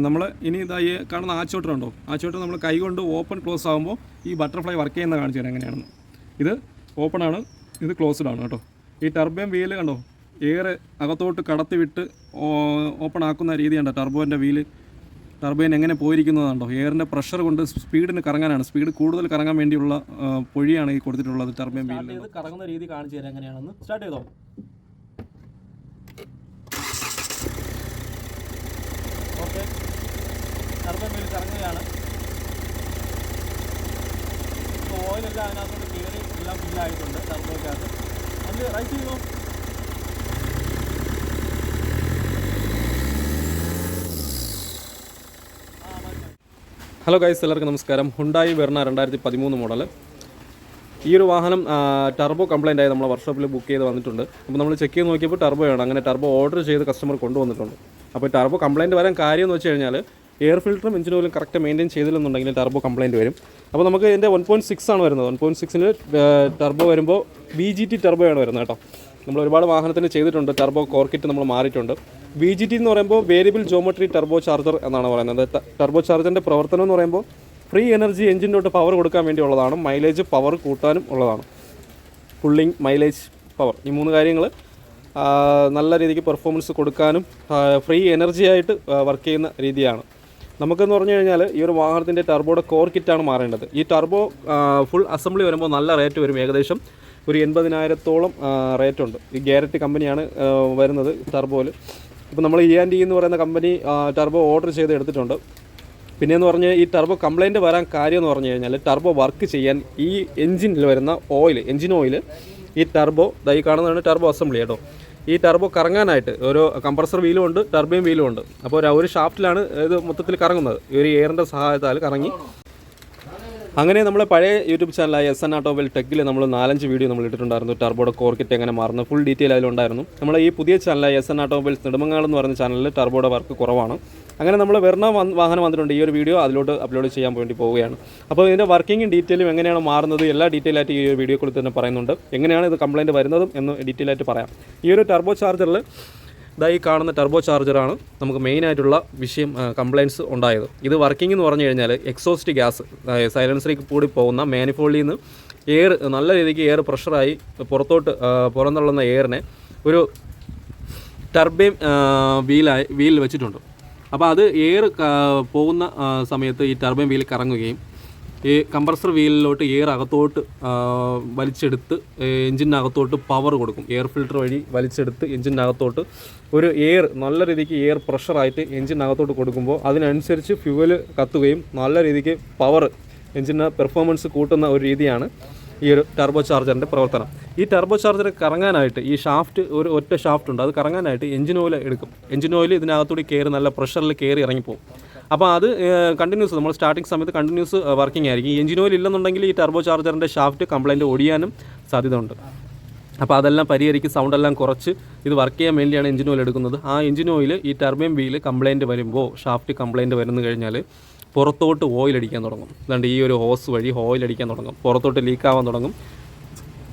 നമ്മൾ ഇനി ഇതായി കാണുന്ന ആച്ചോട്ടറുണ്ടോ, ആച്ചോട്ടർ നമ്മൾ കൈ കൊണ്ട് ഓപ്പൺ ക്ലോസ് ആകുമ്പോൾ ഈ ബട്ടർഫ്ലൈ വർക്ക് ചെയ്യുന്ന കാണിച്ചു തരാം എങ്ങനെയാണെന്ന്. ഇത് ഓപ്പൺ ആണ്, ഇത് ക്ലോസ്ഡ് ആണ് കേട്ടോ. ഈ ടർബൈൻ വീല് കണ്ടോ, എയർ അകത്തോട്ട് കടത്തി വിട്ട് ഓപ്പൺ ആക്കുന്ന രീതിയുണ്ട്. ടർബോൻ്റെ വീല് ടർബൈൻ എങ്ങനെ പോയിരിക്കുന്നതുണ്ടോ, എയറിൻ്റെ പ്രഷർ കൊണ്ട് സ്പീഡിന് കറങ്ങാനാണ്, സ്പീഡ് കൂടുതൽ കറങ്ങാൻ വേണ്ടിയുള്ള പൊഴിയാണ് ഈ കൊടുത്തിട്ടുള്ളത് ടർബൈൻ വീലിൽ. ഇത് കറങ്ങുന്ന രീതി കാണിച്ചു തരാം എങ്ങനെയാണെന്ന്. സ്റ്റാർട്ട് ചെയ്തോ. ഓക്കെ, ടർബൈൻ വീൽ കറങ്ങുകയാണ്. ഓയിലെല്ലാം അതിനകത്തോട്ട് കയറി എല്ലാം ഫില്ലായിട്ടുണ്ട് ടർബോയ്ക്കകത്ത്. അത് റൈറ്റ് ചെയ്തോ. ഹലോ ഗൈസ്, എല്ലാവർക്കും നമസ്കാരം. Hyundai Verna 2013 model. ഈ ഒരു വാഹനം ടർബോ കംപ്ലൈൻ്റ് ആയി നമ്മളെ വർക്ക്ഷോപ്പിൽ ബുക്ക് ചെയ്ത് വന്നിട്ടുണ്ട്. അപ്പോൾ നമ്മൾ ചെക്ക് ചെയ്ത് നോക്കിയപ്പോൾ ടർബോയാണ്. അങ്ങനെ ടർബോ ഓർഡർ ചെയ്ത് കസ്റ്റമർ കൊണ്ടുവന്നിട്ടുണ്ട്. അപ്പോൾ ടർബോ കംപ്ലൈൻറ്റ് വരാൻ കാര്യം എന്ന് വെച്ച് കഴിഞ്ഞാൽ എയർ ഫിൽറ്ററും എഞ്ചിൻ ഓയിലും കറക്റ്റ് മെയിൻറ്റെയിൻ ചെയ്തില്ലെന്നുണ്ടെങ്കിൽ ടർബോ കംപ്ലൈൻറ്റ് വരും. അപ്പോൾ നമുക്ക് ഇതിൻ്റെ 1.6 ആണ് വരുന്നത്. 1.6-ന് ടർബോ വരുമ്പോൾ VGT ടർബോയാണ് വരുന്നത് കേട്ടോ. നമ്മൾ ഒരുപാട് വാഹനത്തിന് ചെയ്തിട്ടുണ്ട്. ടർബോ കോർക്കിറ്റ് നമ്മൾ മാറിയിട്ടുണ്ട്. VGT എന്ന് പറയുമ്പോൾ വേരിയബിൾ ജോമെട്രി ടർബോ ചാർജർ എന്നാണ് പറയുന്നത്. ടർബോ ചാർജറിൻ്റെ പ്രവർത്തനം എന്ന് പറയുമ്പോൾ ഫ്രീ എനർജി എഞ്ചിനോട്ട് പവർ കൊടുക്കാൻ വേണ്ടിയുള്ളതാണ്. മൈലേജ് പവർ കൂട്ടാനും ഉള്ളതാണ്. പുള്ളിങ്, മൈലേജ്, പവർ, ഈ 3 കാര്യങ്ങൾ നല്ല രീതിക്ക് പെർഫോമൻസ് കൊടുക്കാനും ഫ്രീ എനർജി ആയിട്ട് വർക്ക് ചെയ്യുന്ന രീതിയാണ്. നമുക്കെന്ന് പറഞ്ഞു കഴിഞ്ഞാൽ ഈ ഒരു വാഹനത്തിൻ്റെ ടർബോയുടെ കോർ കിറ്റാണ് മാറേണ്ടത്. ഈ ടർബോ ഫുൾ അസംബ്ലി വരുമ്പോൾ നല്ല റേറ്റ് വരും. ഏകദേശം ഒരു 80,000-ഓളം റേറ്റ് ഉണ്ട്. ഈ ഗ്യാരറ്റി കമ്പനിയാണ് വരുന്നത് ടർബോയിൽ. ഇപ്പോൾ നമ്മൾ E&E എന്ന് പറയുന്ന കമ്പനി ടർബോ ഓർഡർ ചെയ്ത് എടുത്തിട്ടുണ്ട്. പിന്നെയെന്ന് പറഞ്ഞാൽ ഈ ടർബോ കംപ്ലൈൻറ്റ് വരാൻ കാര്യം എന്ന് പറഞ്ഞു കഴിഞ്ഞാൽ ടർബോ വർക്ക് ചെയ്യാൻ ഈ എഞ്ചിനിൽ വരുന്ന ഓയിൽ, എഞ്ചിൻ ഓയിൽ, ഈ ടർബോ ഈ കാണുന്നതാണ് ടർബോ അസംബ്ലി കേട്ടോ. ഈ ടർബോ കറങ്ങാനായിട്ട് ഒരു കംപ്രസർ വീലും ഉണ്ട്, ടർബൈൻ വീലും ഉണ്ട്. അപ്പോൾ ഒരു ഷാഫ്റ്റിലാണ് ഇത് മൊത്തത്തിൽ കറങ്ങുന്നത്. ഈ ഒരു എയറിൻ്റെ സഹായത്താൽ കറങ്ങി. അങ്ങനെ നമ്മളെ പഴയ യൂട്യൂബ് ചാനലായ SN ഓട്ടോമൊബൈൽ ടെക്കിൽ നമ്മൾ 4-5 വീഡിയോ നമ്മൾ ഇട്ടിട്ടുണ്ടായിരുന്നു. ടർബോയുടെ കോർക്കിറ്റ് എങ്ങനെ മാറുന്നത് ഫുൾ ഡീറ്റെയിൽ അതിലുണ്ടായിരുന്നു. നമ്മൾ ഈ പുതിയ ചാനലായ SN ഓട്ടോമൊബൈൽസ് നെടുമങ്ങാട് എന്ന് പറയുന്ന ചാനലിൽ ടർബോയുടെ വർക്ക് കുറവാണ്. അങ്ങനെ നമ്മൾ വെർണ വാഹനം വന്നിട്ടുണ്ട്. ഈ ഒരു വീഡിയോ അതിലോട്ട് അപ്ലോഡ് ചെയ്യാൻ വേണ്ടി പോവുകയാണ്. അപ്പോൾ ഇതിൻ്റെ വർക്കിങ്ങും ഡീറ്റെയിലും എങ്ങനെയാണ് മാറുന്നത് എല്ലാ ഡീറ്റെയിൽ ആയിട്ട് ഈ ഒരു വീഡിയോക്കുള്ളിൽ തന്നെ പറയുന്നുണ്ട്. എങ്ങനെയാണ് ഇത് കംപ്ലൈൻറ്റ് വരുന്നതും എന്ന് ഡീറ്റെയിൽ ആയിട്ട് പറയാം. ഈ ഒരു ടർബോ ചാർജറിൽ ഈ കാണുന്ന ടർബോ ചാർജറാണ് നമുക്ക് മെയിനായിട്ടുള്ള വിഷയം, കംപ്ലയിൻസ് ഉണ്ടായത്. ഇത് വർക്കിംഗ് എന്ന് പറഞ്ഞു കഴിഞ്ഞാൽ എക്സോസ്റ്റ് ഗ്യാസ് സൈലൻസറിലേക്ക് കൂടി പോകുന്ന മാനിഫോൾഡിൽ നിന്ന് എയർ നല്ല രീതിക്ക് എയർ പ്രഷറായി പുറന്തള്ളുന്ന എയറിനെ ഒരു ടർബൈൻ വീലിൽ വെച്ചിട്ടുണ്ട്. അപ്പോൾ അത് എയർ പോകുന്ന സമയത്ത് ഈ ടർബൈൻ വീൽ കറങ്ങുകയും ഈ കംപ്രസർ വീലിലോട്ട് എയർ അകത്തോട്ട് വലിച്ചെടുത്ത് എഞ്ചിനകത്തോട്ട് പവർ കൊടുക്കും. എയർ ഫിൽറ്റർ വഴി വലിച്ചെടുത്ത് എഞ്ചിനകത്തോട്ട് ഒരു എയർ നല്ല രീതിക്ക് എയർ പ്രഷറായിട്ട് എഞ്ചിനകത്തോട്ട് കൊടുക്കുമ്പോൾ അതിനനുസരിച്ച് ഫ്യൂവൽ കത്തുകയും നല്ല രീതിക്ക് പവർ എഞ്ചിന് പെർഫോമൻസ് കൂട്ടുന്ന ഒരു രീതിയാണ് ഈ ഒരു ടർബോ ചാർജറിൻ്റെ പ്രവർത്തനം. ഈ ടർബോ ചാർജർ കറങ്ങാനായിട്ട് ഈ ഷാഫ്റ്റ് ഒറ്റ ഷാഫ്റ്റ് ഉണ്ട്. അത് കറങ്ങാനായിട്ട് എഞ്ചിൻ ഓയിൽ എടുക്കും. എഞ്ചിൻ ഓയിൽ ഇതിനകത്തൂടി കയറി നല്ല പ്രഷറിൽ കയറി ഇറങ്ങിപ്പോകും. അപ്പോൾ അത് കണ്ടിന്യൂസ് നമ്മൾ സ്റ്റാർട്ടിങ് സമയത്ത് കണ്ടിന്യൂസ് വർക്കിംഗ് ആയിരിക്കും. ഈ എഞ്ചിൻ ഓയിൽ ഇല്ലെന്നുണ്ടെങ്കിൽ ഈ ടർബോ ചാർജറിൻ്റെ ഷാഫ്റ്റ് കംപ്ലൈൻറ്റ് ഒടിയാനും സാധ്യത ഉണ്ട്. അപ്പോൾ അതെല്ലാം പരിഹരിക്കും. സൗണ്ടെല്ലാം കുറച്ച് ഇത് വർക്ക് ചെയ്യാൻ വേണ്ടിയാണ് എഞ്ചിൻ ഓയിൽ എടുക്കുന്നത്. ആ എഞ്ചിൻ ഓയിൽ ഈ ടർബൈൻ വീൽ കംപ്ലൈൻറ്റ് വരുമ്പോൾ, ഷാഫ്റ്റ് കംപ്ലൈൻറ്റ് വരുന്നു കഴിഞ്ഞാൽ പുറത്തോട്ട് ഓയിൽ അടിക്കാൻ തുടങ്ങും. അതുകൊണ്ട് ഈ ഒരു ഹോസ് വഴി ഓയിൽ അടിക്കാൻ തുടങ്ങും, പുറത്തോട്ട് ലീക്കാവാൻ തുടങ്ങും.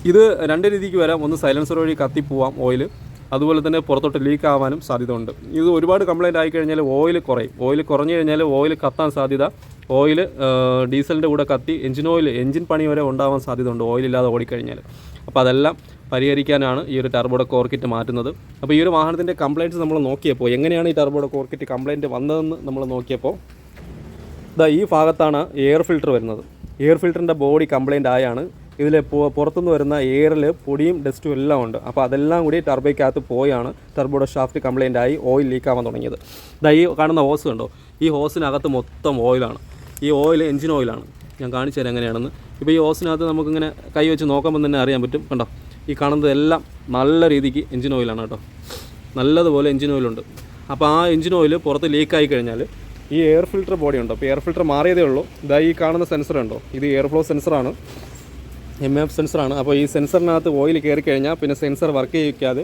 ഇത് 2 രീതിക്ക് വരാം. ഒന്ന് സൈലൻസർ വഴി കത്തിപ്പോവാം ഓയിൽ, അതുപോലെ തന്നെ പുറത്തോട്ട് ലീക്ക് ആവാനും സാധ്യത ഉണ്ട്. ഇത് ഒരുപാട് കംപ്ലൈൻറ്റ് ആയിക്കഴിഞ്ഞാൽ ഓയിൽ കുറയും. ഓയിൽ കുറഞ്ഞു കഴിഞ്ഞാൽ ഓയിൽ കത്താൻ സാധ്യത, ഓയിൽ ഡീസലിൻ്റെ കൂടെ കത്തി എഞ്ചിൻ പണി വരെ ഉണ്ടാവാൻ സാധ്യത ഉണ്ട് ഓയിലില്ലാതെ ഓടിക്കഴിഞ്ഞാൽ. അപ്പോൾ അതെല്ലാം പരിഹരിക്കാനാണ് ഈ ഒരു ടർബോയുടെ കോർക്കിറ്റ് മാറ്റുന്നത്. അപ്പോൾ ഈ ഒരു വാഹനത്തിൻ്റെ കംപ്ലൈൻറ്റ്സ് നമ്മൾ നോക്കിയപ്പോൾ എങ്ങനെയാണ് ഈ ടർബോയുടെ കോർക്കിറ്റ് കംപ്ലൈൻറ്റ് വന്നതെന്ന് നമ്മൾ നോക്കിയപ്പോൾ ഈ ഭാഗത്താണ് എയർ ഫിൽറ്റർ വരുന്നത്. എയർ ഫിൽറ്ററിൻ്റെ ബോഡി കംപ്ലൈൻറ്റ് ആയാണ് ഇതിൽ പുറത്തുനിന്ന് വരുന്ന എയറിൽ പൊടിയും ഡസ്റ്റും എല്ലാം ഉണ്ട്. അപ്പോൾ അതെല്ലാം കൂടി ടർബോയ്ക്കകത്ത് പോയാണ് ടർബോയുടെ ഷാഫ്റ്റ് കംപ്ലൈൻ്റ് ആയി ഓയിൽ ലീക്കാവാൻ തുടങ്ങിയത്. ഈ കാണുന്ന ഹോസ് കണ്ടോ, ഈ ഹോസിനകത്ത് മൊത്തം ഓയിലാണ്. ഈ ഓയിൽ എഞ്ചിൻ ഓയിലാണ്. ഞാൻ കാണിച്ചു തരാം എങ്ങനെയാണെന്ന്. ഇപ്പോൾ ഈ ഹോസിനകത്ത് നമുക്കിങ്ങനെ കൈ വെച്ച് നോക്കുമ്പോൾ തന്നെ അറിയാൻ പറ്റും. കണ്ടോ, ഈ കാണുന്നതെല്ലാം നല്ല രീതിക്ക് എഞ്ചിൻ ഓയിലാണ് കേട്ടോ. നല്ലതുപോലെ എഞ്ചിൻ ഓയിലുണ്ട്. അപ്പോൾ ആ എഞ്ചിൻ ഓയിൽ പുറത്ത് ലീക്കായി കഴിഞ്ഞാൽ ഈ എയർ ഫിൽറ്റർ ബോഡി ഉണ്ടോ, അപ്പോൾ എയർ ഫിൽറ്റർ മാറിയതേ ഉള്ളൂ. ഈ കാണുന്ന സെൻസർ ഉണ്ടോ, ഇത് എയർ ഫ്ലോ സെൻസറാണ്, MF സെൻസറാണ്. അപ്പോൾ ഈ സെൻസറിനകത്ത് ഓയിൽ കയറി കഴിഞ്ഞാൽ പിന്നെ സെൻസർ വർക്ക് ചെയ്യിക്കാതെ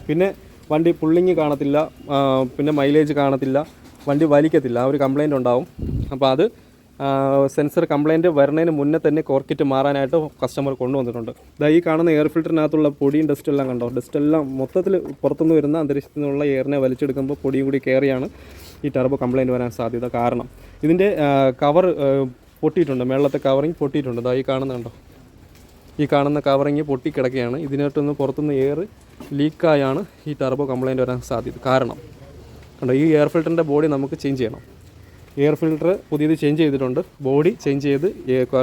പിന്നെ വണ്ടി പുള്ളിങ് കാണത്തില്ല, പിന്നെ മൈലേജ് കാണത്തില്ല, വണ്ടി വലിക്കത്തില്ല, ആ ഒരു കംപ്ലൈൻറ്റ് ഉണ്ടാവും. അപ്പോൾ അത് സെൻസർ കംപ്ലയിൻറ്റ് വരുന്നതിന് മുന്നേ തന്നെ കോർ കിറ്റ് മാറാനായിട്ട് കസ്റ്റമർ കൊണ്ടുവന്നിട്ടുണ്ട്. ഈ കാണുന്ന എയർ ഫിൽറ്ററിനകത്തുള്ള പൊടിയും ഡസ്റ്റെല്ലാം കണ്ടോ, ഡസ്റ്റെല്ലാം മൊത്തത്തിൽ പുറത്തുനിന്ന് വരുന്ന അന്തരീക്ഷത്തിൽ നിന്നുള്ള എയറിനെ വലിച്ചെടുക്കുമ്പോൾ പൊടിയും കൂടി കയറിയാണ് ഈ ടർബോ കംപ്ലയിൻറ്റ് വരാൻ സാധ്യത. കാരണം ഇതിൻ്റെ കവർ പൊട്ടിയിട്ടുണ്ട്, മേളത്തെ കവറിങ് പൊട്ടിയിട്ടുണ്ട്. ഈ കാണുന്നുണ്ടോ, ഈ കാണുന്ന കവറിങ് പൊട്ടിക്കിടക്കുകയാണ്. ഇതിനകത്തുനിന്ന് പുറത്തുനിന്ന് എയർ ലീക്കായാണ് ഈ ടർബോ കംപ്ലയിൻറ്റ് വരാൻ സാധ്യത. കാരണം കണ്ടോ, ഈ എയർ ഫിൽറ്ററിൻ്റെ ബോഡി നമുക്ക് ചേഞ്ച് ചെയ്യണം. എയർ ഫിൽറ്റർ പുതിയത് ചേഞ്ച് ചെയ്തിട്ടുണ്ട്, ബോഡി ചേഞ്ച് ചെയ്ത്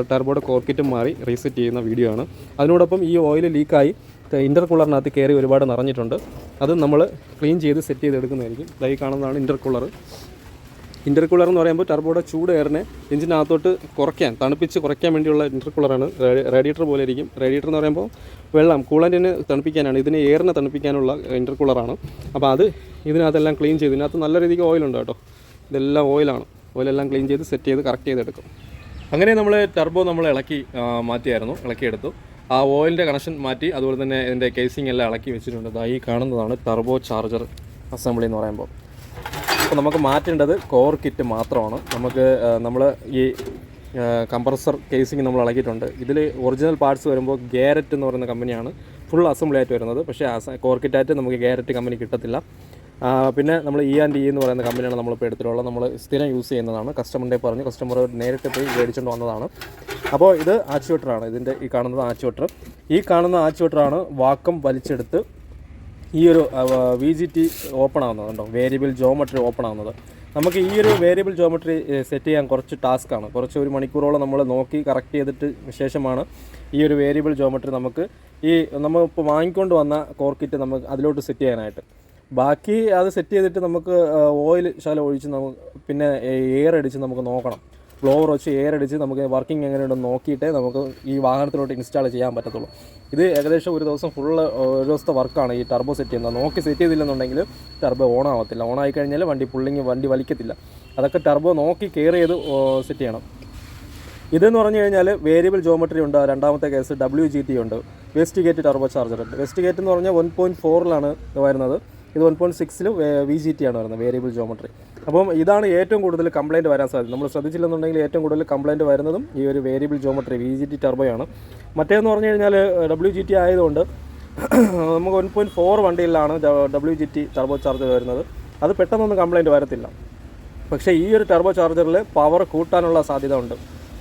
ടർബോയുടെ കോർക്കിറ്റും മാറി റീസെറ്റ് ചെയ്യുന്ന വീഡിയോ ആണ്. അതിനോടൊപ്പം ഈ ഓയിൽ ലീക്കായി ഇൻ്റർകൂളറിനകത്ത് കയറി ഒരുപാട് നിറഞ്ഞിട്ടുണ്ട്. അത് നമ്മൾ ക്ലീൻ ചെയ്ത് സെറ്റ് ചെയ്തെടുക്കുന്നതായിരിക്കും. ഈ കാണുന്നതാണ് ഇൻ്റർകൂളർ. ഇൻ്റർകൂളർ എന്ന് പറയുമ്പോൾ ടർബോയുടെ ചൂട് എയറിനെ എഞ്ചിനകത്തോട്ട് തണുപ്പിച്ച് കുറയ്ക്കാൻ വേണ്ടിയുള്ള ഇൻ്റർകൂളറാണ്. റേഡിയേറ്റർ പോലെ ഇരിക്കും. റേഡിയേറ്റർ എന്ന് പറയുമ്പോൾ വെള്ളം കൂളൻറ്റിന് തണുപ്പിക്കാനാണ്, ഇതിന് എയറിനെ തണുപ്പിക്കാനുള്ള ഇൻ്റർകൂളറാണ്. അപ്പോൾ അത് ഇതിനകത്തെല്ലാം ക്ലീൻ ചെയ്ത്, ഇതിനകത്ത് നല്ല രീതിക്ക് ഓയിലുണ്ട് കേട്ടോ. ഇതെല്ലാം ഓയിലെല്ലാം ക്ലീൻ ചെയ്ത് സെറ്റ് ചെയ്ത് കറക്റ്റ് ചെയ്തെടുക്കും. അങ്ങനെ നമ്മൾ ടർബോ ഇളക്കിയെടുത്തു. ആ ഓയിലിൻ്റെ കണക്ഷൻ മാറ്റി, അതുപോലെ തന്നെ ഇതിൻ്റെ കേസിംഗ് എല്ലാം ഇളക്കി വെച്ചിട്ടുണ്ട്. ഈ കാണുന്നതാണ് ടർബോ ചാർജർ അസംബ്ലി എന്ന് പറയുമ്പോൾ. അപ്പോൾ നമുക്ക് മാറ്റേണ്ടത് കോർ കിറ്റ് മാത്രമാണ്. നമ്മൾ ഈ കംപ്രസർ കേസിംഗ് നമ്മൾ ഇളക്കിയിട്ടുണ്ട്. ഇതിൽ ഒറിജിനൽ പാർട്സ് വരുമ്പോൾ ഗാരറ്റ് എന്ന് പറയുന്ന കമ്പനിയാണ് ഫുൾ അസംബ്ലി ആയിട്ട് വരുന്നത്. പക്ഷേ കോർ കിറ്റായിട്ട് നമുക്ക് ഗാരറ്റ് കമ്പനി കിട്ടത്തില്ല. പിന്നെ നമ്മൾ E&E എന്ന് പറയുന്ന കമ്പനിയാണ് നമ്മളിപ്പോൾ എടുത്തിട്ടുള്ളത്. നമ്മൾ സ്ഥിരം യൂസ് ചെയ്യുന്നതാണ്. കസ്റ്റമർ നേരിട്ട് പോയി മേടിച്ചുകൊണ്ട് വന്നതാണ്. അപ്പോൾ ഇത് ആക്ച്വേറ്ററാണ്. ഇതിൻ്റെ ഈ കാണുന്നത് ആക്ച്വേറ്ററാണ് വാക്കം വലിച്ചെടുത്ത് ഈ ഒരു VGT ഓപ്പൺ ആവുന്നത് കണ്ടോ, വേരിയബിൾ ജോമെട്രി ഓപ്പൺ ആവുന്നത്. നമുക്ക് ഈ ഒരു വേരിയബിൾ ജോമെട്രി സെറ്റ് ചെയ്യാൻ കുറച്ച് ടാസ്ക്കാണ്. ഒരു മണിക്കൂറോളം നമ്മൾ നോക്കി കറക്റ്റ് ചെയ്തിട്ട് ശേഷമാണ് ഈ ഒരു വേരിയബിൾ ജോമെട്രി നമ്മളിപ്പോൾ വാങ്ങിക്കൊണ്ട് വന്ന കോർ കിറ്റ് നമുക്ക് അതിലോട്ട് സെറ്റ് ചെയ്യാനായിട്ട്. ബാക്കി അത് സെറ്റ് ചെയ്തിട്ട് നമുക്ക് ഓയിൽ ശകലം ഒഴിച്ച് പിന്നെ എയർ അടിച്ച് നമുക്ക് നോക്കണം. ബ്ലോവർ വെച്ച് എയർ അടിച്ച് നമുക്ക് വർക്കിംഗ് എങ്ങനെയുണ്ടെന്ന് നോക്കിയിട്ടേ നമുക്ക് ഈ വാഹനത്തിലോട്ട് ഇൻസ്റ്റാൾ ചെയ്യാൻ പറ്റത്തുള്ളൂ. ഇത് ഏകദേശം ഒരു ദിവസത്തെ വർക്കാണ് ഈ ടർബോ സെറ്റ് ചെയ്യുന്നത്. നോക്കി സെറ്റ് ചെയ്തില്ലെന്നുണ്ടെങ്കിൽ ടർബോ ഓൺ ആവത്തില്ല. ഓൺ ആയി കഴിഞ്ഞാൽ വണ്ടി വലിക്കത്തില്ല. അതൊക്കെ ടർബോ നോക്കി കെയർ ചെയ്ത് സെറ്റ് ചെയ്യണം. ഇതെന്ന് പറഞ്ഞു കഴിഞ്ഞാൽ വേരിയബിൾ ജോമെട്രി ഉണ്ട്. രണ്ടാമത്തെ കേസ് WGT ഉണ്ട്. വെസ്റ്റിഗേറ്റ് ടർബോ ചാർജർ ഉണ്ട്. വെസ്റ്റിഗേറ്റ് എന്ന് പറഞ്ഞാൽ 1.4 വരുന്നത്. ഇത് 1.6 VGT ആണ് വരുന്നത്, വേരിയബിൾ ജോമെട്രി. അപ്പം ഇതാണ് ഏറ്റവും കൂടുതൽ കംപ്ലയിൻറ്റ് വരാൻ സാധ്യത. നമ്മൾ ശ്രദ്ധിച്ചില്ലെന്നുണ്ടെങ്കിൽ ഏറ്റവും കൂടുതൽ കംപ്ലയിൻറ്റ് വരുന്നതും ഈ ഒരു വേരിയബിൾ ജോമെട്രി VGT ടർബോയാണ്. മറ്റേന്ന് പറഞ്ഞു കഴിഞ്ഞാൽ WGT ആയതുകൊണ്ട് നമുക്ക് 1.4 വണ്ടിയിലാണ് WGT ടർബോ ചാർജർ വരുന്നത്. അത് പെട്ടെന്നൊന്നും കംപ്ലയിൻറ്റ് വരത്തില്ല. പക്ഷേ ഈ ഒരു ടർബോ ചാർജറിൽ പവർ കൂട്ടാനുള്ള സാധ്യത ഉണ്ട്.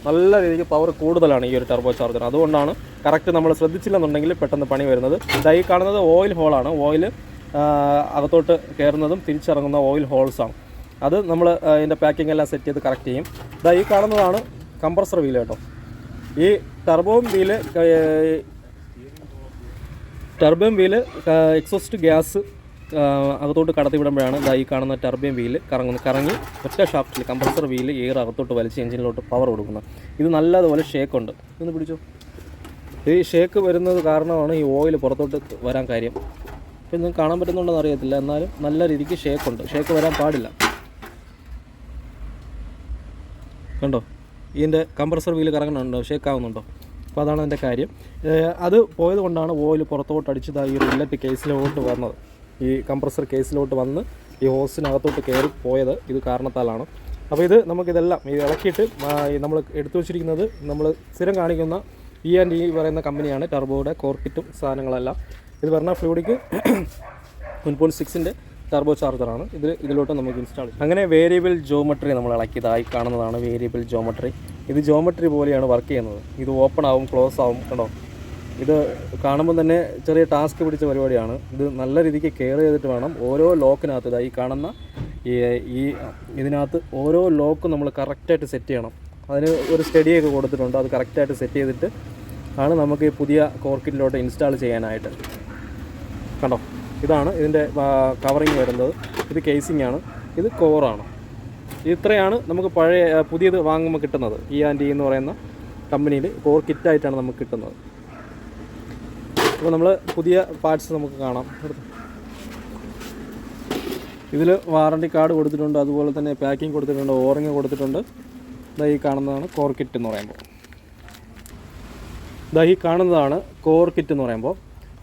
നല്ല രീതിക്ക് പവർ കൂടുതലാണ് ഈ ഒരു ടർബോ ചാർജർ. അതുകൊണ്ടാണ് കറക്റ്റ് നമ്മൾ ശ്രദ്ധിച്ചില്ലെന്നുണ്ടെങ്കിൽ പെട്ടെന്ന് പണി വരുന്നത്. ഈ കാണുന്നത് ഓയിൽ ഹോളാണ്. ഓയിൽ അകത്തോട്ട് കയറുന്നതും തിരിച്ചിറങ്ങുന്ന ഓയിൽ ഹോൾസാണ്. അത് നമ്മൾ അതിൻ്റെ പാക്കിംഗ് എല്ലാം സെറ്റ് ചെയ്ത് കറക്റ്റ് ചെയ്യും. ഈ കാണുന്നതാണ് കംപ്രസർ വീല് കേട്ടോ. ഈ ടർബോം വീല് എക്സോസ്റ്റ് ഗ്യാസ് അകത്തോട്ട് കടത്തിവിടുമ്പോഴാണ് ഈ കാണുന്ന ടർബൈൻ വീല് കറങ്ങി ഒറ്റ ഷാഫ്റ്റിൽ കംപ്രസർ വീല് എയർ അകത്തോട്ട് വലിച്ച് എഞ്ചിനിലോട്ട് പവർ കൊടുക്കുന്നത്. ഇത് നല്ലതുപോലെ ഷേക്കുണ്ട്. ഇതൊന്ന് പിടിച്ചോ. ഈ ഷേക്ക് വരുന്നത് കാരണമാണ് ഈ ഓയിൽ പുറത്തോട്ട് വരാൻ കാര്യം. ഇപ്പം നിങ്ങൾക്ക് കാണാൻ പറ്റുന്നുണ്ടെന്ന് അറിയത്തില്ല, എന്നാലും നല്ല രീതിക്ക് ഷേക്ക് വരാൻ പാടില്ല. കണ്ടോ, ഇതിൻ്റെ കംപ്രസർ വീല് കറങ്ങുന്നുണ്ടോ, ഷേക്ക് ആവുന്നുണ്ടോ? അപ്പോൾ അതാണ് അതിൻ്റെ കാര്യം. അത് പോയത് കൊണ്ടാണ് ഓയിൽ പുറത്തോട്ട് അടിച്ചത് ഈ ഒരു ഇല്ലറ്റ് കേസിലോട്ട് വന്നത്. ഈ കംപ്രസർ കേസിലോട്ട് വന്ന് ഈ ഹോസിനകത്തോട്ട് കയറി പോയത് ഇത് കാരണത്താലാണ്. അപ്പോൾ ഇത് നമുക്കിതെല്ലാം ഇളക്കിയിട്ട് നമ്മൾ എടുത്തു വച്ചിരിക്കുന്നത് നമ്മൾ സ്ഥിരം കാണിക്കുന്ന E&E പറയുന്ന കമ്പനിയാണ്. ടർബോയുടെ കോർക്കിറ്റും സാധനങ്ങളെല്ലാം. ഇത് പറഞ്ഞാൽ ഫ്ലൂയിഡിക്ക് 1.6 ടർബോ ചാർജറാണ്. ഇതിലോട്ട് നമുക്ക് ഇൻസ്റ്റാൾ ചെയ്യാം. അങ്ങനെ വേരിയബിൾ ജോമെട്രി നമ്മൾ ഇളക്കിയതായി കാണുന്നതാണ് വേരിയബിൾ ജോമെട്രി. ഇത് ജോമെട്രി പോലെയാണ് വർക്ക് ചെയ്യുന്നത്. ഇത് ഓപ്പൺ ആവും, ക്ലോസ് ആവും. കണ്ടോ, ഇത് കാണുമ്പോൾ തന്നെ ചെറിയ ടാസ്ക് പിടിച്ച പരിപാടിയാണ്. ഇത് നല്ല രീതിക്ക് കെയർ ചെയ്തിട്ട് വേണം ഓരോ ലോക്കിനകത്ത് ഈ കാണുന്ന ഇതിനകത്ത് ഓരോ ലോക്കും നമ്മൾ കറക്റ്റായിട്ട് സെറ്റ് ചെയ്യണം. അതിന് ഒരു സ്റ്റഡിയൊക്കെ കൊടുത്തിട്ടുണ്ട്. അത് കറക്റ്റായിട്ട് സെറ്റ് ചെയ്തിട്ട് ആണ് നമുക്ക് ഈ പുതിയ കോർക്കിറ്റിലോട്ട് ഇൻസ്റ്റാൾ ചെയ്യാനായിട്ട്. കണ്ടോ, ഇതാണ് ഇതിൻ്റെ കവറിങ് വരുന്നത്. ഇത് കേസിംഗ് ആണ്, ഇത് കോറാണ്. ഇത്രയാണ് നമുക്ക് പുതിയത് വാങ്ങുമ്പോൾ കിട്ടുന്നത്. E&E എന്ന് പറയുന്ന കമ്പനിയിൽ കോർ കിറ്റായിട്ടാണ് നമുക്ക് കിട്ടുന്നത്. അപ്പോൾ നമ്മൾ പുതിയ പാർട്സ് നമുക്ക് കാണാം. ഇതിൽ വാറണ്ടി കാർഡ് കൊടുത്തിട്ടുണ്ട്, അതുപോലെ തന്നെ പാക്കിംഗ് കൊടുത്തിട്ടുണ്ട്, ഓറിങ് കൊടുത്തിട്ടുണ്ട്. ഈ കാണുന്നതാണ് കോർ കിറ്റ് എന്ന് പറയുമ്പോൾ. ഈ കാണുന്നതാണ് കോർ കിറ്റ് എന്ന് പറയുമ്പോൾ.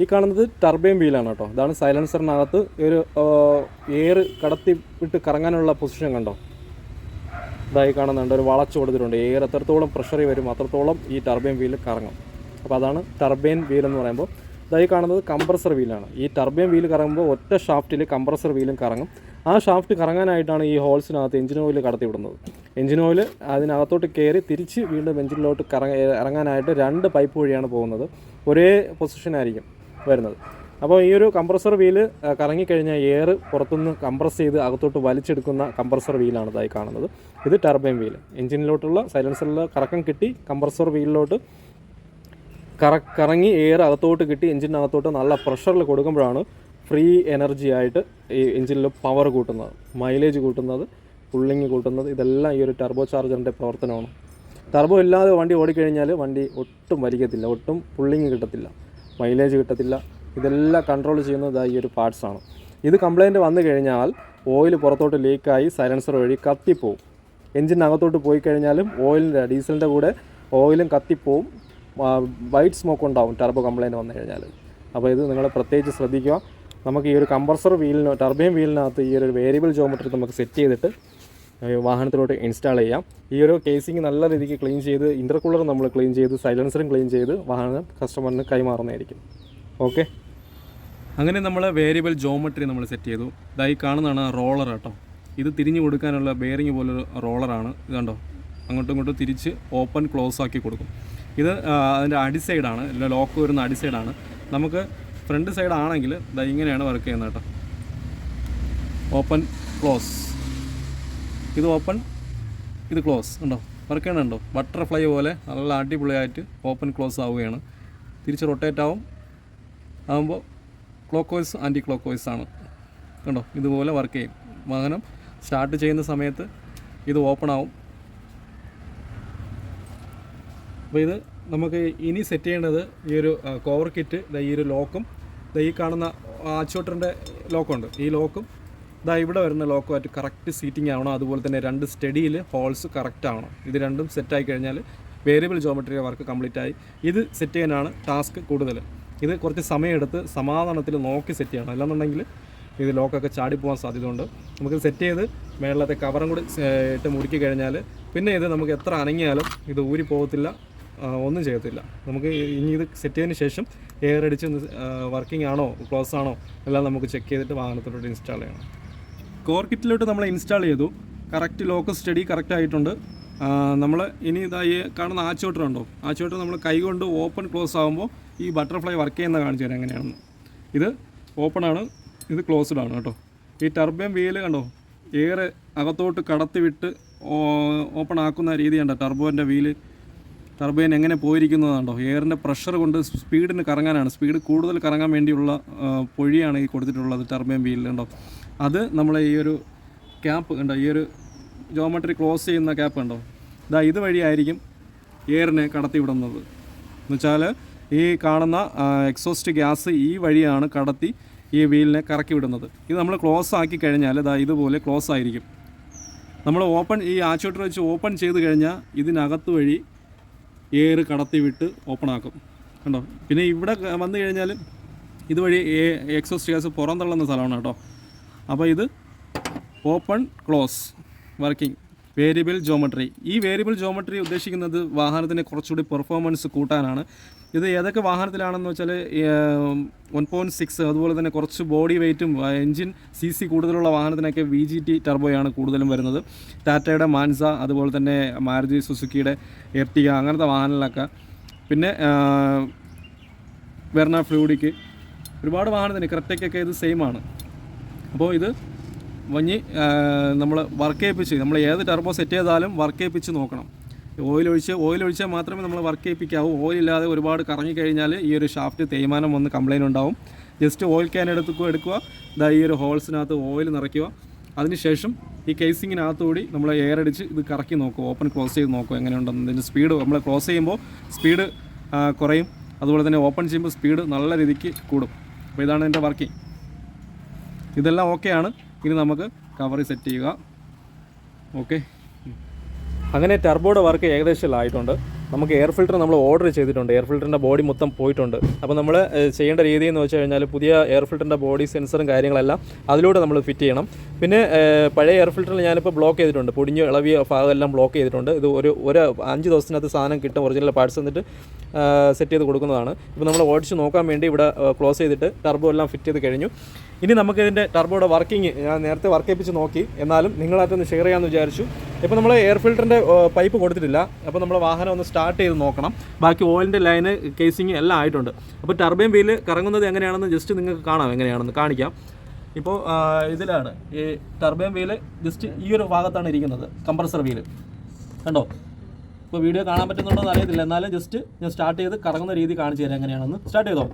ഈ കാണുന്നത് ടർബൈൻ വീലാണ് കേട്ടോ. ഇതാണ് സൈലൻസറിനകത്ത് ഒരു എയർ കടത്തി വിട്ട് കറങ്ങാനുള്ള പൊസിഷൻ കണ്ടോ. ഇതായി കാണുന്നുണ്ട്, ഒരു വളച്ചു കൊടുത്തിട്ടുണ്ട്. എയർ എത്രത്തോളം പ്രഷറിൽ വരും അത്രത്തോളം ഈ ടർബൈൻ വീൽ കറങ്ങും. അപ്പോൾ അതാണ് ടർബൈൻ വീൽ എന്ന് പറയുമ്പോൾ. ഇതായി കാണുന്നത് കംപ്രസർ വീലാണ്. ഈ ടർബൈൻ വീൽ കറങ്ങുമ്പോൾ ഒറ്റ ഷാഫ്റ്റിൽ കംപ്രസർ വീലും കറങ്ങും. ആ ഷാഫ്റ്റ് കറങ്ങാനായിട്ടാണ് ഈ ഹോൾസിനകത്ത് എഞ്ചിൻ ഓയിൽ കടത്തി വിടുന്നത്. എഞ്ചിൻ ഓയിൽ അതിനകത്തോട്ട് കയറി തിരിച്ച് വീണ്ടും എഞ്ചിനിലോട്ട് ഇറങ്ങാനായിട്ട് 2 പൈപ്പ് വഴിയാണ് പോകുന്നത്. ഒരേ പൊസിഷനായിരിക്കും വരുന്നത്. അപ്പോൾ ഈ ഒരു കംപ്രസർ വീല് കറങ്ങിക്കഴിഞ്ഞാൽ എയർ പുറത്തുനിന്ന് കംപ്രസ് ചെയ്ത് അകത്തോട്ട് വലിച്ചെടുക്കുന്ന കംപ്രസർ വീലാണ് ഇതായി കാണുന്നത്. ഇത് ടർബൈൻ വീൽ. എഞ്ചിനിലോട്ടുള്ള സൈലൻസറിൽ കറക്കം കിട്ടി കംപ്രസർ വീലിലോട്ട് കറങ്ങി എയർ അകത്തോട്ട് കിട്ടി എഞ്ചിനകത്തോട്ട് നല്ല പ്രഷറിൽ കൊടുക്കുമ്പോഴാണ് ഫ്രീ എനർജി ആയിട്ട് ഈ എഞ്ചിനിൽ പവർ കൂട്ടുന്നത്, മൈലേജ് കൂട്ടുന്നത്, പുള്ളിങ് കൂട്ടുന്നത്. ഇതെല്ലാം ഈ ഒരു ടർബോ ചാർജറിൻ്റെ പ്രവർത്തനമാണ്. ടർബോ ഇല്ലാതെ വണ്ടി ഓടിക്കഴിഞ്ഞാൽ വണ്ടി ഒട്ടും വലിക്കത്തില്ല, ഒട്ടും പുള്ളിങ് കിട്ടത്തില്ല, മൈലേജ് കിട്ടത്തില്ല. ഇതെല്ലാം കൺട്രോൾ ചെയ്യുന്നത് ഈ ഒരു പാർട്സാണ്. ഇത് കംപ്ലയിൻറ്റ് വന്നു കഴിഞ്ഞാൽ ഓയിൽ പുറത്തോട്ട് ലീക്കായി സൈലൻസർ വഴി കത്തിപ്പോവും. എഞ്ചിനകത്തോട്ട് പോയി കഴിഞ്ഞാലും ഡീസലിൻ്റെ കൂടെ ഓയിലും കത്തിപ്പോവും. വൈറ്റ് സ്മോക്ക് ഉണ്ടാവും ടർബോ കംപ്ലയിൻറ്റ് വന്നു കഴിഞ്ഞാൽ. അപ്പോൾ ഇത് നിങ്ങൾ പ്രത്യേകിച്ച് ശ്രദ്ധിക്കുക. നമുക്ക് ഈ ഒരു കംപ്രസർ വീലിന് ടർബൈൻ വീലിനകത്ത് ഈ ഒരു വേരിയബിൾ ജോമെട്രി നമുക്ക് സെറ്റ് ചെയ്തിട്ട് വാഹനത്തിലോട്ട് ഇൻസ്റ്റാൾ ചെയ്യാം. ഈ ഒരു കേസിങ് നല്ല രീതിക്ക് ക്ലീൻ ചെയ്ത് ഇൻ്റർകൂളർ നമ്മൾ ക്ലീൻ ചെയ്ത് സൈലൻസറും ക്ലീൻ ചെയ്ത് വാഹനം കസ്റ്റമറിന് കൈമാറുന്നതായിരിക്കും. ഓക്കെ, അങ്ങനെ നമ്മൾ വേരിയബിൾ ജോമെട്രി നമ്മൾ സെറ്റ് ചെയ്തു. ഇതായി കാണുന്നതാണ് റോളർ കേട്ടോ. ഇത് തിരിഞ്ഞു കൊടുക്കാനുള്ള ബെയറിങ് പോലൊരു റോളറാണ്. ഇത് കണ്ടോ, അങ്ങോട്ടും ഇങ്ങോട്ടും തിരിച്ച് ഓപ്പൺ ക്ലോസ് ആക്കി കൊടുക്കും. ഇത് അതിൻ്റെ അടിസൈഡാണ്, ലോക്ക് വരുന്ന അടിസൈഡാണ്. നമുക്ക് ഫ്രണ്ട് സൈഡ് ആണെങ്കിൽ ഇതാ ഇങ്ങനെയാണ് വർക്ക് ചെയ്യുന്നത് കേട്ടോ. ഓപ്പൺ ക്ലോസ്, ഇത് ഓപ്പൺ, ഇത് ക്ലോസ്. ഉണ്ടോ, വർക്ക് ചെയ്യണുണ്ടോ? ബട്ടർഫ്ലൈ പോലെ നല്ല അടിപൊളിയായിട്ട് ഓപ്പൺ ക്ലോസ് ആവുകയാണ്. തിരിച്ച് റൊട്ടേറ്റ് ആകുമ്പോൾ clockwise anticlockwise ആണ്. കണ്ടോ, ഇതുപോലെ വർക്ക് ചെയ്യും. വാഹനം സ്റ്റാർട്ട് ചെയ്യുന്ന സമയത്ത് ഇത് ഓപ്പൺ ആവും. അപ്പോൾ ഇത് നമുക്ക് ഇനി സെറ്റ് ചെയ്യേണ്ടത് ഈ ഒരു കവർ കിറ്റ്, ഈ ഒരു ലോക്കും ഈ കാണുന്ന ആച്ചോട്ടറിൻ്റെ ലോക്കുണ്ട്, ഈ ലോക്കും ഇവിടെ വരുന്ന ലോക്കുമായിട്ട് കറക്റ്റ് സീറ്റിംഗ് ആവണം. അതുപോലെ തന്നെ 2 സ്റ്റഡിയിൽ ഹോൾസ് കറക്റ്റ് ആവണം. ഇത് രണ്ടും സെറ്റായി കഴിഞ്ഞാൽ വേരിയബിൾ ജോമെട്രി വർക്ക് കംപ്ലീറ്റ് ആയി. ഇത് സെറ്റ് ചെയ്യാനാണ് ടാസ്ക് കൂടുതൽ. ഇത് കുറച്ച് സമയമെടുത്ത് സമാധാനത്തിൽ നോക്കി സെറ്റ് ചെയ്യണം. അല്ലാന്നുണ്ടെങ്കിൽ ഇത് ലോക്കൊക്കെ ചാടിപ്പോകാൻ സാധ്യതയുണ്ട്. നമുക്ക് സെറ്റ് ചെയ്ത് മേളത്തെ കവറും കൂടി ഇട്ട് മുറുക്കി കഴിഞ്ഞാൽ പിന്നെ ഇത് നമുക്ക് എത്ര അനങ്ങിയാലും ഇത് ഊരി പോകത്തില്ല, ഒന്നും ചെയ്യത്തില്ല. നമുക്ക് ഇനി ഇത് സെറ്റ് ചെയ്തതിന് ശേഷം എയർ അടിച്ച് വർക്കിംഗ് ആണോ ക്ലോസ് ആണോ എല്ലാം നമുക്ക് ചെക്ക് ചെയ്തിട്ട് വാഹനത്തിലോട്ട് ഇൻസ്റ്റാൾ ചെയ്യണം. കോർ കിറ്റിലോട്ട് നമ്മൾ ഇൻസ്റ്റാൾ ചെയ്തു. കറക്റ്റ് ലോക്ക് സ്റ്റഡി കറക്റ്റ് ആയിട്ടുണ്ട്. നമ്മൾ ഇനി ഇതായി കാണുന്ന ആച്ചോട്ടറുണ്ടോ, ആച്ചോട്ടർ നമ്മൾ കൈ കൊണ്ട് ഓപ്പൺ ക്ലോസ് ആകുമ്പോൾ ഈ ബട്ടർഫ്ലൈ വർക്ക് ചെയ്യുന്ന കാണിച്ചു തരാം എങ്ങനെയാണെന്ന്. ഇത് ഓപ്പണാണ്, ഇത് ക്ലോസ്ഡ് ആണ് കേട്ടോ. ഈ ടർബൈൻ വീല് കണ്ടോ, എയർ അകത്തോട്ട് കടത്തി വിട്ട് ഓപ്പൺ ആക്കുന്ന രീതി കണ്ടോ. ടർബൈൻ എങ്ങനെ പോയിരിക്കുന്നതാണ്ടോ. എയറിൻ്റെ പ്രഷർ കൊണ്ട് സ്പീഡിന് കറങ്ങാനാണ്, സ്പീഡ് കൂടുതൽ കറങ്ങാൻ വേണ്ടിയുള്ള പൊഴിയാണ് ഈ കൊടുത്തിട്ടുള്ളത് ടർബൈൻ വീലിൽ കണ്ടോ. അത് നമ്മളെ ഈ ഒരു ക്യാപ്പ് കണ്ടോ, ഈ ഒരു ജോമെട്രി ക്ലോസ് ചെയ്യുന്ന ക്യാപ്പ് കണ്ടോ, ഇതുവഴിയായിരിക്കും എയറിനെ കടത്തി വിടുന്നത്. എന്നുവെച്ചാൽ ഈ കാണുന്ന എക്സോസ്റ്റ് ഗ്യാസ് ഈ വഴിയാണ് കടത്തി ഈ വീലിനെ കറക്കി വിടുന്നത്. ഇത് നമ്മൾ ക്ലോസ് ആക്കി കഴിഞ്ഞാൽ ഇതുപോലെ ക്ലോസ് ആയിരിക്കും. നമ്മൾ ഈ ആച്ചോട്ടർ വെച്ച് ഓപ്പൺ ചെയ്ത് കഴിഞ്ഞാൽ ഇതിനകത്ത് വഴി എയർ കടത്തി വിട്ട് ഓപ്പൺ ആക്കും കണ്ടോ. പിന്നെ ഇവിടെ വന്നു കഴിഞ്ഞാൽ ഇതുവഴി എക്സോസ്റ്റ് ഗ്യാസ് പുറം തള്ളുന്ന സ്ഥലമാണ് കേട്ടോ. അപ്പോൾ ഇത് open close working variable geometry. ഈ വേരിയബിൾ ജോമെട്രി ഉദ്ദേശിക്കുന്നത് വാഹനത്തിന് കുറച്ചുകൂടി പെർഫോമൻസ് കൂട്ടാനാണ്. ഇത് ഏതൊക്കെ വാഹനത്തിലാണെന്ന് വെച്ചാൽ 1.6 അതുപോലെ തന്നെ കുറച്ച് ബോഡി വെയ്റ്റും എൻജിൻ CC കൂടുതലുള്ള വാഹനത്തിനൊക്കെ VGT ടർബോയാണ് കൂടുതലും വരുന്നത്. ടാറ്റയുടെ മാൻസ, അതുപോലെ തന്നെ മാരുതി സുസുക്കിയുടെ എർട്ടിഗ അങ്ങനത്തെ വാഹനങ്ങളിലൊക്കെ. പിന്നെ വെർണ ഫ്ലൂഡിക്ക് ഒരുപാട് വാഹനത്തിന് ക്രെറ്റയ്ക്കൊക്കെ ഇത് സെയിം ആണ്. അപ്പോൾ ഇത് നമ്മൾ വർക്ക് ചെയ്യിപ്പിച്ച് നമ്മൾ ഏത് ടർബോ സെറ്റ് ചെയ്താലും വർക്ക് ചെയ്യിപ്പിച്ച് നോക്കണം. ഓയിൽ ഒഴിച്ചാൽ മാത്രമേ നമ്മൾ വർക്ക് ചെയ്യിപ്പിക്കാവൂ. ഓയിലില്ലാതെ ഒരുപാട് കറങ്ങിക്കഴിഞ്ഞാൽ ഈ ഒരു ഷാഫ്റ്റ് തേയ്മാനം വന്ന് കംപ്ലയിൻ്റ് ഉണ്ടാവും. ജസ്റ്റ് ഓയിൽ ക്യാൻ എടുക്കുക, ഈ ഒരു ഹോൾസിനകത്ത് ഓയിൽ നിറയ്ക്കുക. അതിനുശേഷം ഈ കേസിങ്ങിനകത്തുകൂടി നമ്മൾ എയർ അടിച്ച് ഇത് കറക്കി നോക്കുക, ഓപ്പൺ ക്ലോസ് ചെയ്ത് നോക്കുക എങ്ങനെയുണ്ടെന്ന്. ഇതിൻ്റെ സ്പീഡ് നമ്മൾ ക്ലോസ് ചെയ്യുമ്പോൾ സ്പീഡ് കുറയും, അതുപോലെ തന്നെ ഓപ്പൺ ചെയ്യുമ്പോൾ സ്പീഡ് നല്ല രീതിക്ക് കൂടും. അപ്പോൾ ഇതാണ് എൻ്റെ വർക്കിംഗ്. ഇതെല്ലാം ഓക്കെയാണ്. ഇനി നമുക്ക് കവറിൽ സെറ്റ് ചെയ്യുക. ഓക്കെ, അങ്ങനെ ടർബോയുടെ വർക്ക് ഏകദേശം ആയിട്ടുണ്ട്. നമുക്ക് എയർ ഫിൽറ്റർ നമ്മൾ ഓർഡർ ചെയ്തിട്ടുണ്ട്. എയർ ഫിൽറ്ററിൻ്റെ ബോഡി മൊത്തം പോയിട്ടുണ്ട്. അപ്പോൾ നമ്മൾ ചെയ്യേണ്ട രീതി എന്ന് വെച്ച് കഴിഞ്ഞാൽ പുതിയ എയർ ഫിൽറ്ററിൻ്റെ ബോഡി സെൻസറും കാര്യങ്ങളെല്ലാം അതിലൂടെ നമ്മൾ ഫിറ്റ് ചെയ്യണം. പിന്നെ പഴയ എയർ ഫിൽറ്ററിൽ ഞാനിപ്പോൾ ബ്ലോക്ക് ചെയ്തിട്ടുണ്ട്, പൊടിഞ്ഞ് ഇളവിയ ഭാഗമെല്ലാം ബ്ലോക്ക് ചെയ്തിട്ടുണ്ട്. ഇത് ഒരു 5 ദിവസത്തിനകത്ത് സാധനം കിട്ടും, ഒറിജിനൽ പാർട്സ് എന്നിട്ട് സെറ്റ് ചെയ്ത് കൊടുക്കുന്നതാണ്. ഇപ്പോൾ നമ്മൾ ഓടിച്ച് നോക്കാൻ വേണ്ടി ഇവിടെ ക്ലോസ് ചെയ്തിട്ട് ടർബോ എല്ലാം ഫിറ്റ് ചെയ്ത് കഴിഞ്ഞു. ഇനി നമുക്ക് ഇതിൻ്റെ ടർബോയുടെ വർക്കിംഗ് ഞാൻ നേരത്തെ വർക്ക് ചെയ്യിപ്പിച്ച് നോക്കി, എന്നാലും നിങ്ങളായിട്ടൊന്ന് ഷെയർ ചെയ്യാമെന്ന് വിചാരിച്ചു. ഇപ്പോൾ നമ്മൾ എയർ ഫിൽറ്ററിൻ്റെ പൈപ്പ് കൊടുത്തിട്ടില്ല. അപ്പോൾ നമ്മൾ വാഹനം ഒന്ന് സ്റ്റാർട്ട് ചെയ്ത് നോക്കണം. ബാക്കി ഓയിലിൻ്റെ ലൈന്, കേസിങ് എല്ലാം ആയിട്ടുണ്ട്. അപ്പോൾ ടർബൈൻ വീല് കറങ്ങുന്നത് എങ്ങനെയാണെന്ന് ജസ്റ്റ് നിങ്ങൾക്ക് കാണാം, എങ്ങനെയാണെന്ന് കാണിക്കാം. ഇപ്പോൾ ഇതിലാണ് ഈ ടർബൈൻ വീല്, ജസ്റ്റ് ഈ ഒരു ഭാഗത്താണ് ഇരിക്കുന്നത് കംപ്രസർ വീല്, കണ്ടോ? ഇപ്പോൾ വീഡിയോ കാണാൻ പറ്റുന്നുണ്ടോ എന്ന് അറിയത്തില്ല, എന്നാലും ജസ്റ്റ് ഞാൻ സ്റ്റാർട്ട് ചെയ്ത് കറങ്ങുന്ന രീതി കാണിച്ചു തരാം എങ്ങനെയാണെന്ന്. സ്റ്റാർട്ട് ചെയ്തോ?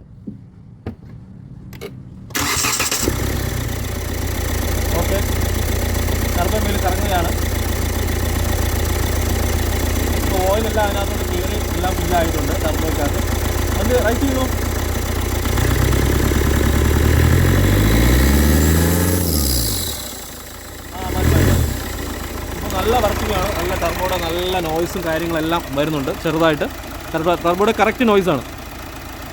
ഓക്കെ, ടർബൈൻ വീല് കറങ്ങുകയാണ്. ഇപ്പോൾ ഓയിലെല്ലാം അതിനകത്തോട്ട് കയറി എല്ലാം ഫില്ലായിട്ടുണ്ട് ടർബോയ്ക്കകത്ത്. അത് റൈറ്റ് ചെയ്തു. നല്ല വർക്കിംഗ് ആണ്, നല്ല ടർബോയുടെ നല്ല നോയ്സും കാര്യങ്ങളെല്ലാം വരുന്നുണ്ട് ചെറുതായിട്ട്. ടർബോയുടെ കറക്റ്റ് നോയ്സാണ്.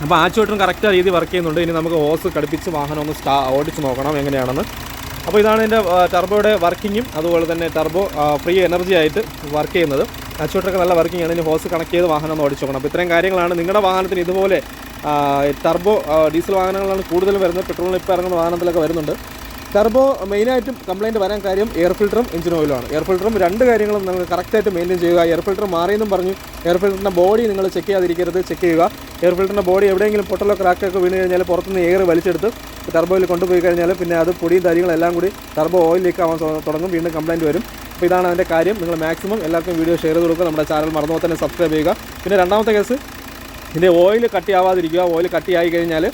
അപ്പോൾ ആക്ച്വേറ്ററും കറക്റ്റ് രീതി വർക്ക് ചെയ്യുന്നുണ്ട്. ഇനി നമുക്ക് ഹോസ് ഘടിപ്പിച്ച് വാഹനം ഒന്ന് ഓടിച്ച് നോക്കണം എങ്ങനെയാണെന്ന്. അപ്പോൾ ഇതാണ് ഇതിൻ്റെ ടർബോയുടെ വർക്കിങ്ങും അതുപോലെ തന്നെ ടർബോ ഫ്രീ എനർജി ആയിട്ട് വർക്ക് ചെയ്യുന്നത്. ആക്ച്വേറ്ററൊക്കെ നല്ല വർക്കിംഗ് ആണ്. ഇനി ഹോസ് കണക്ട് ചെയ്ത് വാഹനം ഒന്ന് ഓടിച്ച് നോക്കണം. അപ്പോൾ ഇത്രയും കാര്യങ്ങളാണ്. നിങ്ങളുടെ വാഹനത്തിന് ഇതുപോലെ ടർബോ ഡീസൽ വാഹനങ്ങളാണ് കൂടുതൽ വരുന്നത്. പെട്രോളിന് ഇപ്പോൾ ഇറങ്ങുന്ന വാഹനത്തിലൊക്കെ വരുന്നുണ്ട്. ടർബോ മെയിനായിട്ടും കംപ്ലയിൻറ്റ് വരാൻ കാര്യം എയർ ഫിൽറ്ററും എഞ്ചിൻ ഓയിലുമാണ്. എയർ ഫിൽറ്ററും 2 കാര്യങ്ങളും നിങ്ങൾ കറക്റ്റായിട്ട് മെയിൻറ്റെയിൻ ചെയ്യുക. എയർ ഫിൽറ്റർ മാറിയെന്നും പറഞ്ഞു എയർ ഫിൽറ്ററിൻ്റെ ബോഡി നിങ്ങൾ ചെക്ക് ചെയ്യാതിരിക്കരുത്, ചെക്ക് ചെയ്യുക. എയർ ഫിൽറ്ററിൻ്റെ ബോഡി എവിടെയെങ്കിലും പൊട്ടലോ ക്രാക്കൊക്കെ വീണ് കഴിഞ്ഞാൽ പുറത്തുനിന്ന് എയർ വലിച്ചെടുത്ത് ടർബോയിൽ കൊണ്ടുപോയി കഴിഞ്ഞാൽ പിന്നെ അത് പൊടിയും കാര്യങ്ങളെല്ലാം കൂടി ടർബോ ഓയിൽ ലീക്ക് ആവാൻ തുടങ്ങും, വീണ്ടും കംപ്ലയിൻറ്റ് വരും. അപ്പോൾ ഇതാണ് അതിൻ്റെ കാര്യം. നിങ്ങൾ മാക്സിമം എല്ലാവർക്കും വീഡിയോ ഷെയർ ചെയ്ത് കൊടുക്കുക. നമ്മുടെ ചാനൽ മറന്നുപോലെ തന്നെ സബ്സ്ക്രൈബ് ചെയ്യുക. പിന്നെ രണ്ടാമത്തെ കേസ്, ഇതിൻ്റെ ഓയിൽ കട്ടിയാവാതിരിക്കുക. ഓയിൽ കട്ടിയായി കഴിഞ്ഞാൽ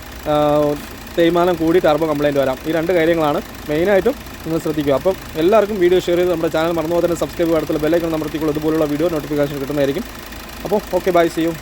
തേയ്മാനം കൂടി ടർബോ കംപ്ലയിൻറ്റ് വരാം. ഈ 2 കാര്യങ്ങളാണ് മെയിനായിട്ടും നിങ്ങൾ ശ്രദ്ധിക്കുക. അപ്പം എല്ലാവർക്കും വീഡിയോ ഷെയർ ചെയ്ത് നമ്മുടെ ചാനൽ മറന്നുപോലെ തന്നെ സബ്സ്ക്രൈബ് അടുത്തുള്ള ബെല്ലൈക്കൺ അമർത്തിക്കുള്ള ഇതുപോലുള്ള വീഡിയോ നോട്ടിഫിക്കേഷൻ കിട്ടുന്നതായിരിക്കും. അപ്പോൾ ഓക്കെ, ബൈ, സീ യു.